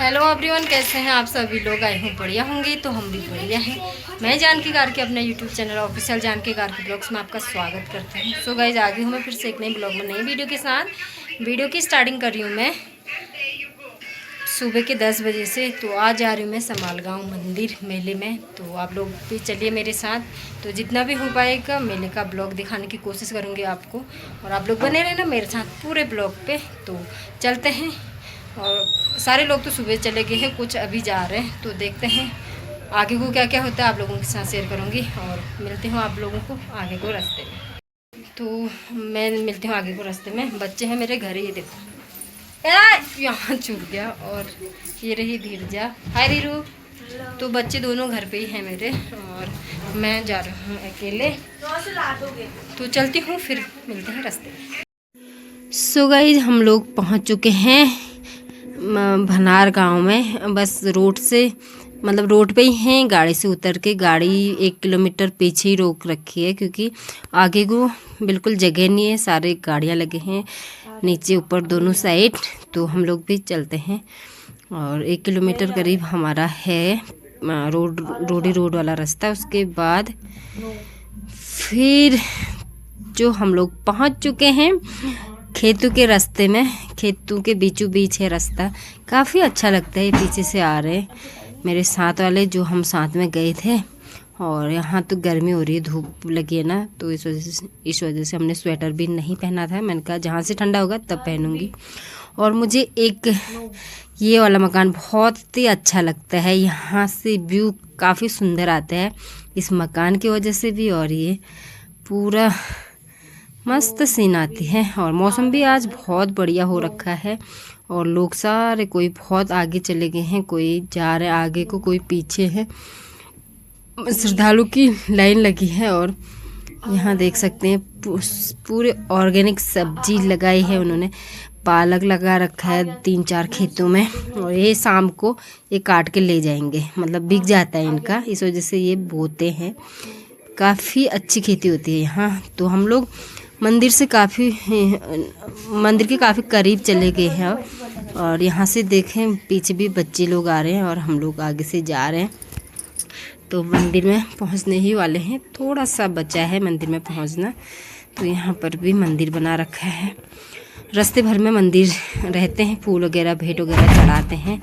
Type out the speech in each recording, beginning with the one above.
Hello everyone, कैसे हैं आप सभी लोग। आए हूँ बढ़िया होंगे, तो हम भी बढ़िया हैं। मैं जानकी गार के अपने यूट्यूब चैनल ऑफिशियल जानकी गार के ब्लॉग्स में आपका स्वागत करती हूँ। सो गाइज, आगे हूँ मैं फिर से एक नई ब्लॉग में नई वीडियो के साथ। वीडियो की स्टार्टिंग कर रही हूँ मैं सुबह के 10 बजे से। तो आज जा रही हूँ मैं समालगांव मंदिर मेले में। तो आप लोग भी चलिए मेरे साथ। तो जितना भी हो पाएगा मेले का ब्लॉग दिखाने की कोशिश करूँगी आपको, और आप लोग बने रहना मेरे साथ पूरे ब्लॉग पे। तो चलते हैं। और सारे लोग तो सुबह चले गए हैं, कुछ अभी जा रहे हैं। तो देखते हैं आगे को क्या क्या होता है, आप लोगों के साथ शेयर करूँगी और मिलती हूँ आप लोगों को आगे को रास्ते में। तो मैं मिलती हूँ आगे को रास्ते में। बच्चे हैं मेरे घर, ये देखो यहाँ छूट गया। और ये रही धीरजा, हाय रीरू। तो बच्चे दोनों घर पे ही हैं मेरे, और मैं जा रही हूँ अकेले। तो चलती हूँ, फिर मिलते हैं रास्ते में। सो गाइस, हम लोग पहुँच चुके हैं भनार गांव में। बस रोड से मतलब रोड पे ही हैं। गाड़ी से उतर के गाड़ी 1 किलोमीटर पीछे ही रोक रखी है, क्योंकि आगे को बिल्कुल जगह नहीं है। सारे गाड़ियां लगे हैं नीचे ऊपर दोनों साइड। तो हम लोग भी चलते हैं। और 1 किलोमीटर करीब हमारा है रोड वाला रास्ता। उसके बाद फिर जो हम लोग पहुंच चुके हैं खेतों के रास्ते में। खेतों के बीचों बीच है रास्ता, काफ़ी अच्छा लगता है। पीछे से आ रहे मेरे साथ वाले, जो हम साथ में गए थे। और यहाँ तो गर्मी हो रही है, धूप लगी है ना, तो इस वजह से हमने स्वेटर भी नहीं पहना था। मैंने कहा जहाँ से ठंडा होगा तब पहनूंगी। और मुझे एक ये वाला मकान बहुत ही अच्छा लगता है। यहाँ से व्यू काफ़ी सुंदर आता है इस मकान की वजह से भी, और ये पूरा मस्त सीन आती है। और मौसम भी आज बहुत बढ़िया हो रखा है। और लोग सारे, कोई बहुत आगे चले गए हैं, कोई जा रहे आगे को, कोई पीछे है। श्रद्धालु की लाइन लगी है। और यहाँ देख सकते हैं पूरे ऑर्गेनिक सब्जी लगाई है उन्होंने। पालक लगा रखा है 3-4 खेतों में। और ये शाम को ये काट के ले जाएंगे, मतलब बिक जाता है इनका, इस वजह से ये बोते हैं। काफ़ी अच्छी खेती होती है यहाँ। तो हम लोग मंदिर के काफ़ी करीब चले गए हैं। और यहाँ से देखें पीछे भी बच्चे लोग आ रहे हैं और हम लोग आगे से जा रहे हैं। तो मंदिर में पहुँचने ही वाले हैं, थोड़ा सा बचा है मंदिर में पहुँचना। तो यहाँ पर भी मंदिर बना रखा है। रास्ते भर में मंदिर रहते हैं, फूल वगैरह भेंट वगैरह चढ़ाते हैं।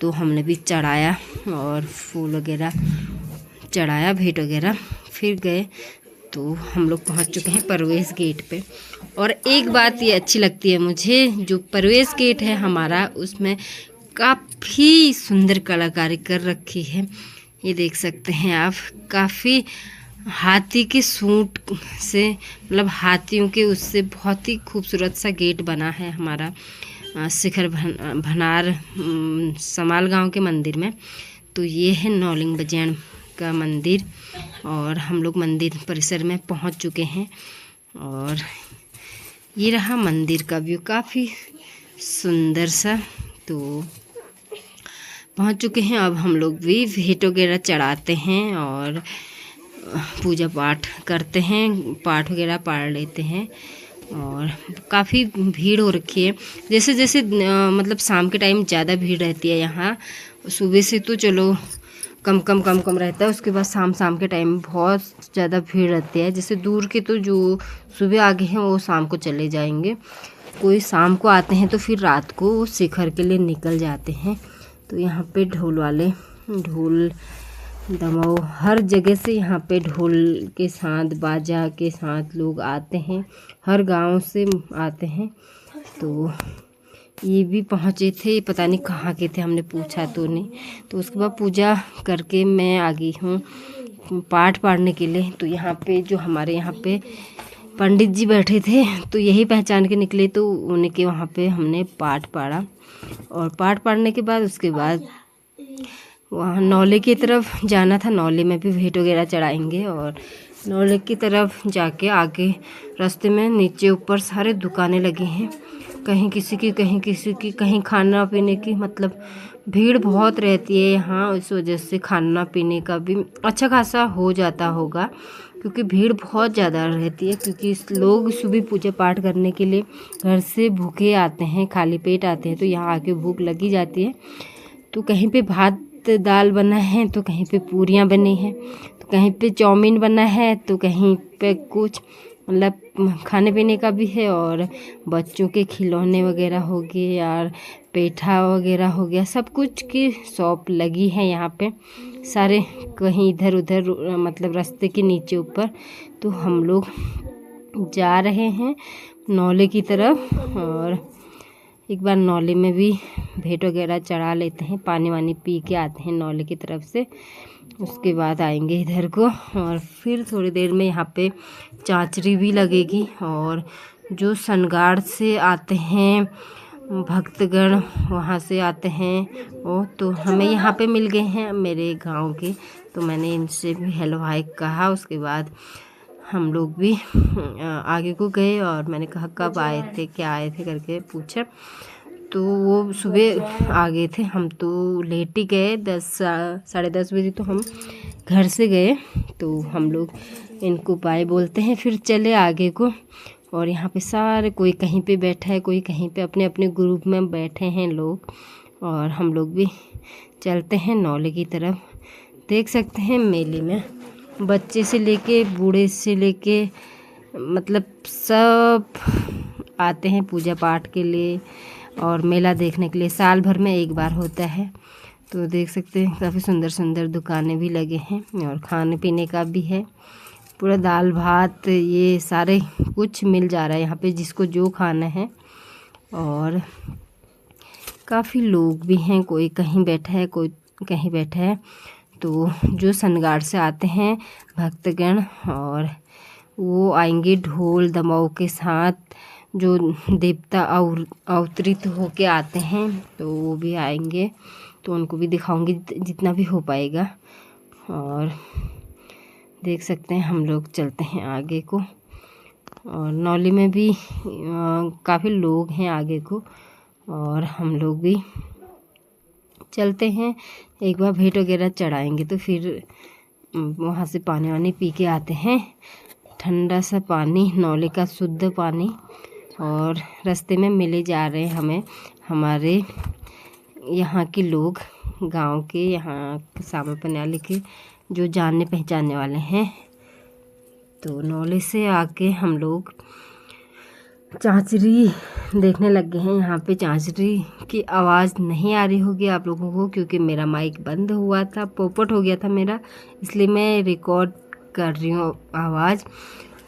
तो हमने भी चढ़ाया और फूल वगैरह चढ़ाया, भेंट वगैरह, फिर गए। तो हम लोग पहुंच चुके हैं प्रवेश गेट पे। और एक बात ये अच्छी लगती है मुझे, जो प्रवेश गेट है हमारा, उसमें काफ़ी सुंदर कलाकारी कर रखी है। ये देख सकते हैं आप, काफ़ी हाथी के सूंड से, मतलब हाथियों के उससे बहुत ही खूबसूरत सा गेट बना है हमारा शिखर भनार समालगांव के मंदिर में। तो ये है नौलिंग बजैन का मंदिर। और हम लोग मंदिर परिसर में पहुंच चुके हैं। और ये रहा मंदिर का व्यू, काफ़ी सुंदर सा। तो पहुंच चुके हैं। अब हम लोग भी भेंट वगैरह चढ़ाते हैं और पूजा पाठ करते हैं, पाठ वगैरह पढ़ लेते हैं। और काफ़ी भीड़ हो रखी है। जैसे जैसे मतलब शाम के टाइम ज़्यादा भीड़ रहती है यहाँ। सुबह से तो चलो कम रहता है, उसके बाद शाम के टाइम बहुत ज़्यादा भीड़ रहती है। जैसे दूर के तो जो सुबह आगे हैं वो शाम को चले जाएंगे, कोई शाम को आते हैं तो फिर रात को शिखर के लिए निकल जाते हैं। तो यहाँ पे ढोल वाले, ढोल दमाऊ हर जगह से यहाँ पे ढोल के साथ, बाजा के साथ लोग आते हैं, हर गांव से आते हैं। तो ये भी पहुँचे थे, पता नहीं कहाँ के थे, हमने पूछा तो नहीं। तो उसके बाद पूजा करके मैं आ गई हूँ पाठ पढ़ने के लिए। तो यहाँ पे जो हमारे यहाँ पे पंडित जी बैठे थे, तो यही पहचान के निकले। तो उनके वहाँ पे हमने पाठ पढ़ा। और पाठ पढ़ने के बाद उसके बाद वहाँ नौले की तरफ जाना था। नौले में भी भेंट वगैरह चढ़ाएंगे। और नौले की तरफ जाके आगे रास्ते में नीचे ऊपर सारे दुकानें लगी हैं, कहीं किसी की, कहीं किसी की, कहीं खाना पीने की। मतलब भीड़ बहुत रहती है यहाँ, इस वजह से खाना पीने का भी अच्छा खासा हो जाता होगा, क्योंकि भीड़ बहुत ज़्यादा रहती है। क्योंकि लोग सुबह पूजा पाठ करने के लिए घर से भूखे आते हैं, खाली पेट आते हैं, तो यहाँ आके भूख लगी जाती है। तो कहीं पे भात दाल बना है, तो कहीं पे पूरियाँ बनी हैं, तो कहीं पे चाउमीन बना है, तो कहीं पे कुछ मतलब खाने पीने का भी है। और बच्चों के खिलौने वगैरह हो गए और पेठा वगैरह हो गया, सब कुछ की शॉप लगी है यहाँ पे सारे, कहीं इधर उधर मतलब रास्ते के नीचे ऊपर। तो हम लोग जा रहे हैं नौले की तरफ, और एक बार नौले में भी भेंट वगैरह चढ़ा लेते हैं, पानी वानी पी के आते हैं नौले की तरफ से। उसके बाद आएंगे इधर को, और फिर थोड़ी देर में यहाँ पे चांचरी भी लगेगी। और जो सनगाड़ से आते हैं भक्तगण, वहाँ से आते हैं वो, तो हमें यहाँ पे मिल गए हैं मेरे गांव के, तो मैंने इनसे भी हेलो हाय कहा। उसके बाद हम लोग भी आगे को गए, और मैंने कहा कब आए थे, क्या आए थे करके पूछा, तो वो सुबह आ गए थे। हम तो लेट ही गए, 10 साढ़े 10 बजे तो हम घर से गए। तो हम लोग इनको बाय बोलते हैं, फिर चले आगे को। और यहाँ पे सारे कोई कहीं पे बैठा है, कोई कहीं पे अपने अपने ग्रुप में बैठे हैं लोग, और हम लोग भी चलते हैं नौले की तरफ। देख सकते हैं मेले में बच्चे से लेके बूढ़े से लेके मतलब सब आते हैं पूजा पाठ के लिए और मेला देखने के लिए। साल भर में एक बार होता है। तो देख सकते हैं काफ़ी सुंदर सुंदर दुकानें भी लगे हैं, और खाने पीने का भी है। पूरा दाल भात ये सारे कुछ मिल जा रहा है यहाँ पे, जिसको जो खाना है। और काफ़ी लोग भी हैं, कोई कहीं बैठा है, कोई कहीं बैठा है। तो जो सनगाड़ से आते हैं भक्तगण, और वो आएंगे ढोल दमाऊ के साथ। जो देवता अवतरित होके आते हैं, तो वो भी आएंगे, तो उनको भी दिखाऊंगी जितना भी हो पाएगा। और देख सकते हैं हम लोग चलते हैं आगे को, और नौली में भी काफ़ी लोग हैं आगे को, और हम लोग भी चलते हैं। एक बार भेंट वगैरह चढ़ाएंगे, तो फिर वहाँ से पानी वानी पी के आते हैं, ठंडा सा पानी, नौले का शुद्ध पानी। और रास्ते में मिले जा रहे हैं हमें हमारे यहाँ के लोग, गांव के, यहाँ सामा पन्याली के जो जानने पहचानने वाले हैं। तो नौले से आके हम लोग चांचरी देखने लग गए हैं। यहाँ पे चांचरी की आवाज़ नहीं आ रही होगी आप लोगों को, क्योंकि मेरा माइक बंद हुआ था, पोपट हो गया था मेरा, इसलिए मैं रिकॉर्ड कर रही हूँ आवाज़,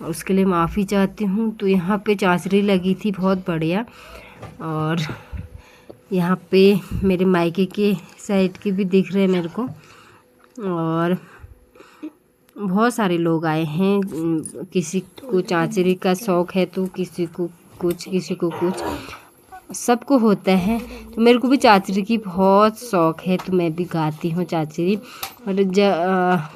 उसके लिए माफ़ी चाहती हूँ। तो यहाँ पे चांचरी लगी थी बहुत बढ़िया, और यहाँ पे मेरे मायके के साइड के भी दिख रहे हैं मेरे को। और बहुत सारे लोग आए हैं, किसी को चांचरी का शौक़ है तो किसी को कुछ, किसी को कुछ, सबको होता है। तो मेरे को भी चांचरी की बहुत शौक़ है, तो मैं भी गाती हूँ चांचरी। और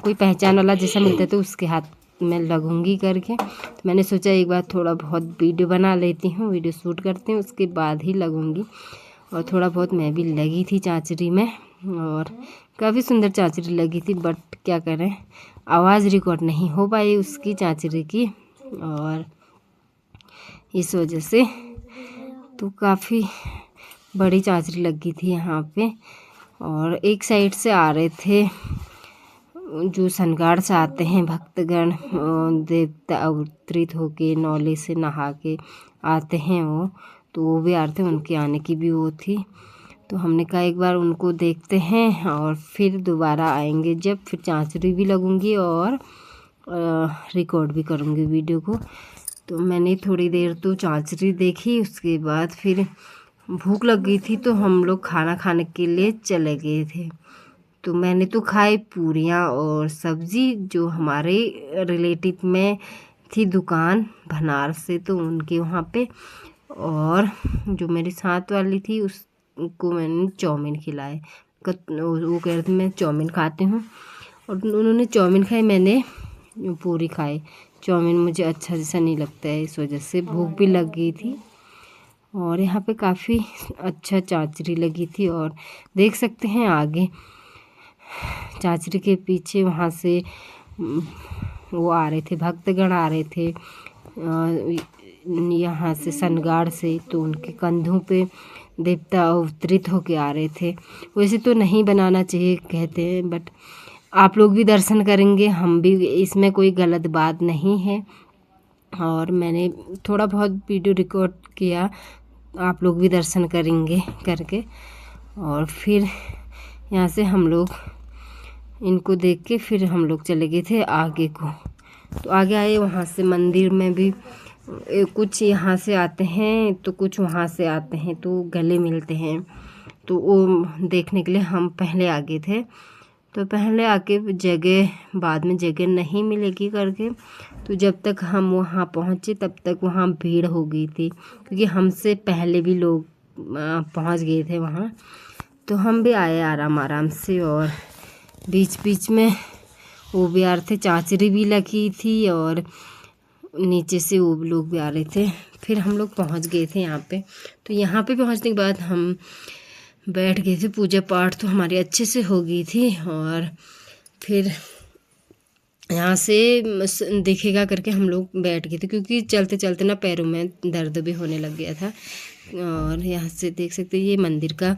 कोई पहचान वाला जैसा मिलता है तो उसके हाथ में लगूंगी करके। तो मैंने सोचा एक बार थोड़ा बहुत वीडियो बना लेती हूँ, वीडियो शूट करते हैं, उसके बाद ही लगूंगी। और थोड़ा बहुत मैं भी लगी थी चांचरी में, और काफ़ी सुंदर चांचरी लगी थी, बट क्या करें आवाज़ रिकॉर्ड नहीं हो पाई उसकी चांचरी की, और इस वजह से। तो काफ़ी बड़ी चांचरी लगी थी यहाँ पे, और एक साइड से आ रहे थे जो सनगाड़ से आते हैं भक्तगण, देवता अवतरित होके नौले से नहा के आते हैं वो भी आ रहे थे, उनके आने की भी वो थी। तो हमने कहा एक बार उनको देखते हैं, और फिर दोबारा आएंगे जब, फिर चांचरी भी लगूंगी और रिकॉर्ड भी करूंगी वीडियो को। तो मैंने थोड़ी देर तो चांचरी देखी, उसके बाद फिर भूख लग गई थी, तो हम लोग खाना खाने के लिए चले गए थे। तो मैंने तो खाई पूरियाँ और सब्ज़ी, जो हमारे रिलेटिव में थी दुकान बनारस से, तो उनके वहाँ पे। और जो मेरी साथ वाली थी उसको मैंने चाउमीन खिलाए, वो कह रहे थे मैं चाउमीन खाती हूँ, और उन्होंने चाउमीन खाई, मैंने पूरी खाई। चाउमीन मुझे अच्छा जैसा नहीं लगता है, इस वजह से भूख भी लग गई थी। और यहाँ पे काफ़ी अच्छा चांचरी लगी थी। और देख सकते हैं आगे चांचरी के पीछे वहाँ से वो आ रहे थे, भक्तगण आ रहे थे यहाँ से सनगाड़ से। तो उनके कंधों पे देवता अवतरित होके आ रहे थे। वैसे तो नहीं बनाना चाहिए कहते हैं, बट आप लोग भी दर्शन करेंगे, हम भी, इसमें कोई गलत बात नहीं है। और मैंने थोड़ा बहुत वीडियो रिकॉर्ड किया, आप लोग भी दर्शन करेंगे करके। और फिर यहाँ से हम लोग इनको देख के फिर हम लोग चले गए थे आगे को। तो आगे आए, वहाँ से मंदिर में भी कुछ यहाँ से आते हैं तो कुछ वहाँ से आते हैं, तो गले मिलते हैं। तो वो देखने के लिए हम पहले आगे थे। तो पहले आके जगह, बाद में जगह नहीं मिलेगी करके, तो जब तक हम वहाँ पहुँचे तब तक वहाँ भीड़ हो गई थी, क्योंकि हमसे पहले भी लोग पहुँच गए थे वहाँ। तो हम भी आए आराम आराम से, और बीच बीच में वो भी आ रहे थे, चाचरी भी लगी थी और नीचे से वो लोग भी आ रहे थे। फिर हम लोग पहुँच गए थे यहाँ पे। तो यहाँ पे पहुँचने के बाद हम बैठ गए थे, पूजा पाठ तो हमारी अच्छे से हो गई थी। और फिर यहाँ से दिखेगा करके हम लोग बैठ गए थे, क्योंकि चलते चलते ना पैरों में दर्द भी होने लग गया था। और यहाँ से देख सकते हैं ये मंदिर का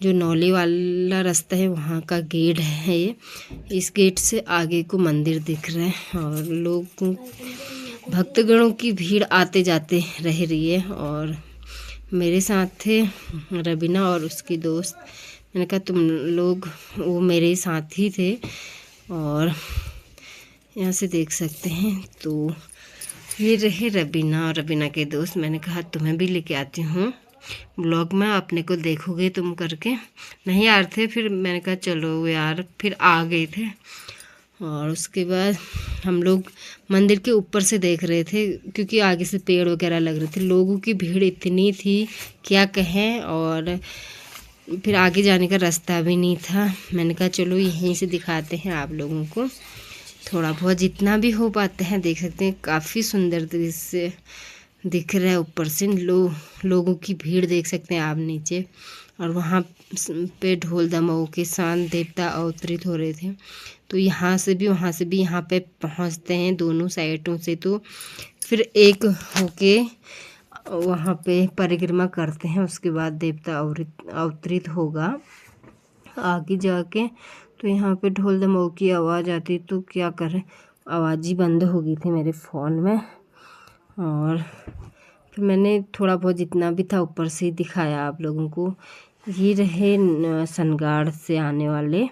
जो नौली वाला रास्ता है, वहाँ का गेट है ये। इस गेट से आगे को मंदिर दिख रहा है, और लोग, भक्तगणों की भीड़ आते जाते रह रही है। और मेरे साथ थे रबीना और उसकी दोस्त। मैंने कहा तुम लोग, वो मेरे साथ ही थे। और यहाँ से देख सकते हैं, तो ये रहे रबीना और रबीना के दोस्त। मैंने कहा तुम्हें भी लेके आती हूँ ब्लॉग में, अपने को देखोगे तुम करके। नहीं आ रहे थे, फिर मैंने कहा चलो यार, फिर आ गए थे। और उसके बाद हम लोग मंदिर के ऊपर से देख रहे थे, क्योंकि आगे से पेड़ वगैरह लग रहे थे। लोगों की भीड़ इतनी थी क्या कहें, और फिर आगे जाने का रास्ता भी नहीं था। मैंने कहा चलो यहीं से दिखाते हैं आप लोगों को, थोड़ा बहुत जितना भी हो पाते हैं। देख सकते हैं काफ़ी सुंदर दृश्य दिख रहा है ऊपर से। लोगों की भीड़ देख सकते हैं आप नीचे। और वहाँ पे ढोल दमाऊ के साथ देवता अवतरित हो रहे थे। तो यहाँ से भी वहाँ से भी यहाँ पे पहुँचते हैं दोनों साइडों से। तो फिर एक होके वहाँ पे परिक्रमा करते हैं, उसके बाद देवता अवतरित होगा आगे जाके। तो यहाँ पे ढोल दमाऊ की आवाज़ आती, तो क्या करें, आवाज़ ही बंद हो गई थी मेरे फ़ोन में। और फिर मैंने थोड़ा बहुत जितना भी था ऊपर से दिखाया आप लोगों को। ये रहे सनगाड़ से आने वाले,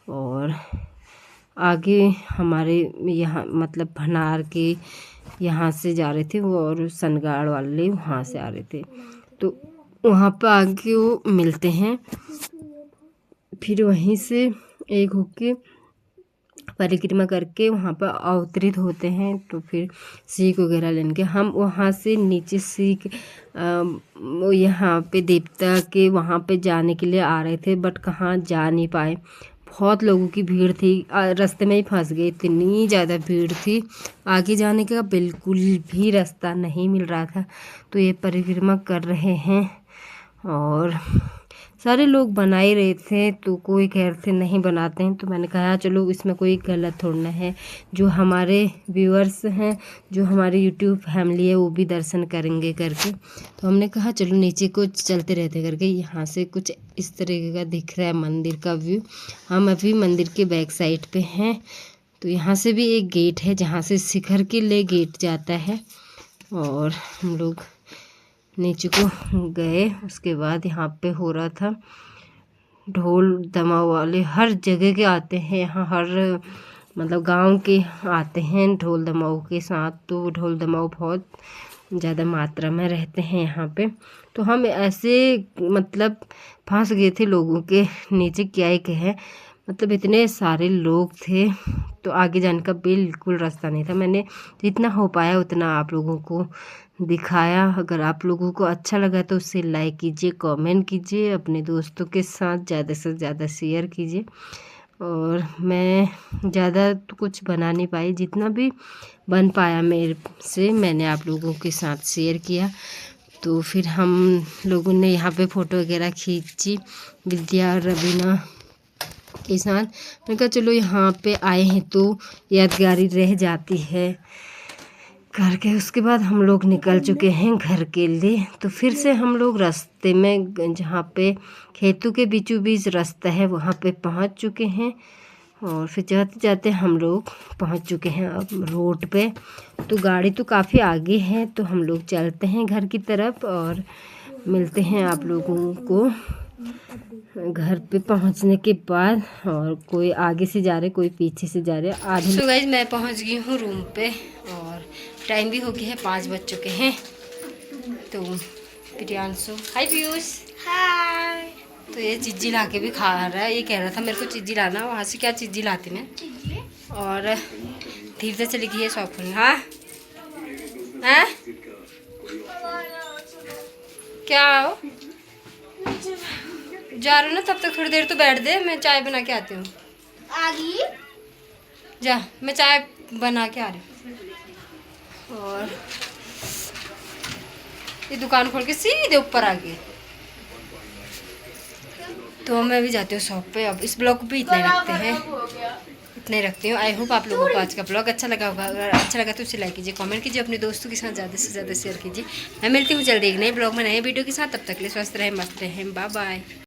और आगे हमारे यहाँ मतलब भनार के यहाँ से जा रहे थे वो, और सनगाड़ वाले वहाँ से आ रहे थे। तो वहाँ पर आगे वो मिलते हैं। फिर वहीं से एक होके परिक्रमा करके वहाँ पर अवतरित होते हैं। तो फिर सीख वगैरह लेंगे हम वहाँ से नीचे सीख यहाँ पे देवता के वहाँ पे जाने के लिए आ रहे थे, बट कहाँ जा नहीं पाए। बहुत लोगों की भीड़ थी, रास्ते में ही फंस गए, इतनी ज़्यादा भीड़ थी, आगे जाने का बिल्कुल भी रास्ता नहीं मिल रहा था। तो ये परिक्रमा कर रहे हैं, और सारे लोग बना ही रहे थे, तो कोई कह रहे थे नहीं बनाते हैं। तो मैंने कहा चलो इसमें कोई गलत थोड़ा है, जो हमारे व्यूअर्स हैं, जो हमारी यूट्यूब फैमिली है, वो भी दर्शन करेंगे करके। तो हमने कहा चलो नीचे को चलते रहते करके। यहाँ से कुछ इस तरीके का दिख रहा है मंदिर का व्यू। हम अभी मंदिर के बैक साइड पे हैं। तो यहाँ से भी एक गेट है जहाँ से शिखर के लिए गेट जाता है। और हम लोग नीचे को गए, उसके बाद यहाँ पे हो रहा था ढोल दमाऊ वाले हर जगह के आते हैं यहाँ, हर मतलब गांव के आते हैं ढोल दमाऊ के साथ। तो ढोल दमाऊ बहुत ज़्यादा मात्रा में रहते हैं यहाँ पे। तो हम ऐसे मतलब फंस गए थे लोगों के नीचे, क्या ही कहें, मतलब इतने सारे लोग थे। तो आगे जाने का बिल्कुल रास्ता नहीं था। मैंने जितना हो पाया उतना आप लोगों को दिखाया। अगर आप लोगों को अच्छा लगा तो उसे लाइक कीजिए, कमेंट कीजिए, अपने दोस्तों के साथ ज़्यादा से ज़्यादा शेयर कीजिए। और मैं ज़्यादा तो कुछ बना नहीं पाई, जितना भी बन पाया मेरे से मैंने आप लोगों के साथ शेयर किया। तो फिर हम लोगों ने यहाँ पे फ़ोटो वगैरह खींची विद्या और रबीना के साथ। मैंने कहा चलो यहाँ पे आए हैं तो यादगारी रह जाती है करके उसके बाद हम लोग निकल चुके हैं घर के लिए। तो फिर से हम लोग रास्ते में, जहाँ पे खेतों के बीचों बीच रास्ता है, वहाँ पे पहुँच चुके हैं। और फिर जाते जाते हम लोग पहुँच चुके हैं अब रोड पे। तो गाड़ी तो काफ़ी आगे है, तो हम लोग चलते हैं घर की तरफ और मिलते हैं आप लोगों को घर पे पहुंचने के बाद। और कोई आगे से जा रहे, कोई पीछे से जा रहे आधे। तो गाइस मैं पहुंच गई हूँ रूम पे और टाइम भी हो गया है, 5 बज चुके हैं। तो प्रियांशु, हाय पीयूष, हाय। तो ये चिज्जी ला के भी खा रहा है। ये कह रहा था मेरे को चिज्जी लाना, वहाँ से क्या चिज्जी लाती मैं। और धीरे से चली गई है शॉप पर। हाँ हैं क्या हो जा रहे हो ना, तब तक थोड़ी देर तो बैठ दे, मैं चाय बना के आती हूँ। जा, मैं चाय बना के आ रही हूँ। और ये दुकान खोल के सीधे ऊपर आ गई। तो मैं भी जाती हूँ शॉप पे। अब इस ब्लॉग पे इतना रखते हैं, इतने रखती हूँ। आई होप आप लोगों को आज का ब्लॉग अच्छा लगा होगा। अगर अच्छा लगा तो उसे लाइक कीजिए, कमेंट कीजिए, अपने दोस्तों के साथ ज़्यादा से ज़्यादा शेयर कीजिए। मैं मिलती हूँ जल्दी एक नए ब्लॉग में, नए वीडियो के साथ। तब तक के लिए स्वस्थ रहें, मस्त रहें, बाय बाय।